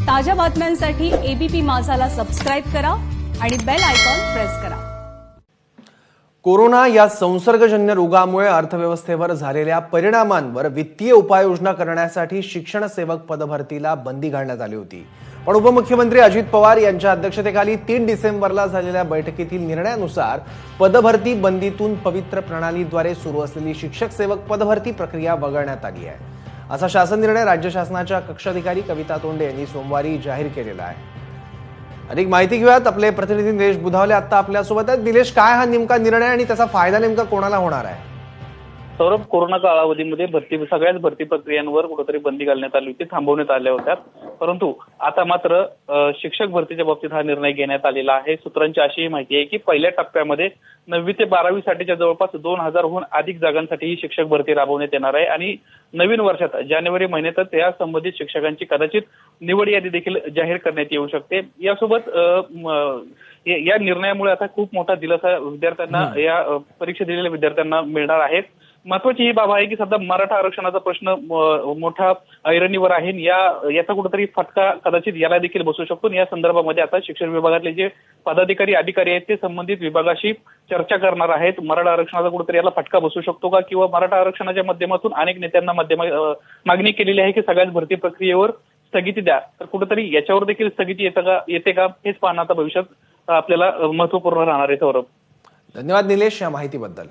ताज्या बातम्यांसाठी ABP माझाला subscribe करा आणि बेल आयकॉन प्रेस करा। कोरोना या संसर्गजन्य रोगामुळे अर्थव्यवस्थेवर झालेल्या परिणामांवर वित्तीय उपाययोजना करण्यासाठी शिक्षण सेवक पदभरतीला बंदी घालण्यात आली होती। पण उपमुख्यमंत्री अजित पवार यांच्या अध्यक्षतेखाली 3 डिसेंबरला झालेल्या बैठकीतील निर्णयानुसार पदभरती बंदीतून पवित्र प्रणालीद्वारे सुरू असलेली शिक्षक सेवक पदभरती प्रक्रिया वगळण्यात आली आहे। असा शासन निर्णय राज्य शासनाच्या कक्षाधिकारी कविता तोंडे यांनी सोमवारी जाहीर केलेला आहे। अधिक माहिती घेऊयात, आपले प्रतिनिधी निलेश बुधावले आता आपल्या सोबत आहेत। निलेश, काय हा नेमका निर्णय आणि त्याचा फायदा नेमका कोणाला होणार आहे? सौरभ, कोरोना कालावधीमध्ये सगळ्याच भरती प्रक्रियांवर कुठेतरी बंदी घालण्यात आली होती, थांबवण्यात आल्या होत्या। परंतु आता मात्र शिक्षक भरतीच्या बाबतीत हा निर्णय घेण्यात आलेला आहे। सूत्रांची अशी माहिती आहे की पहिल्या टप्प्यामध्ये 9वी ते 12वी साठीच्या जवळपास 2000हून अधिक जागांसाठी ही शिक्षक भरती राबवण्यात येणार आहे आणि नवीन वर्षात जानेवारी महिन्यातच या संबंधित शिक्षकांची कदाचित निवड यादी देखील जाहीर करण्यात येऊ शकते। यासोबत या निर्णयामुळे आता खूप मोठा दिलासा विद्यार्थ्यांना, या परीक्षा दिलेल्या विद्यार्थ्यांना मिळणार आहे। महत्वाची ही बाब आहे की सध्या मराठा आरक्षणाचा प्रश्न मोठा ऐरणीवर आहे। याचा कुठेतरी फटका कदाचित याला देखील बसू शकतो। या संदर्भामध्ये आता शिक्षण विभागातले जे पदाधिकारी अधिकारी आहेत ते संबंधित विभागाशी चर्चा करणार आहेत। मराठा आरक्षणाचा कुठेतरी याला फटका बसू शकतो का, किंवा मराठा आरक्षणाच्या माध्यमातून अनेक नेत्यांना मागणी केलेली आहे की सगळ्याच भरती प्रक्रियेवर स्थगिती द्या, तर कुठेतरी याच्यावर देखील स्थगिती येते का हेच पाहणं आता भविष्यात आपल्याला महत्वपूर्ण राहणार आहे। सौरभ, धन्यवाद निलेश या माहितीबद्दल।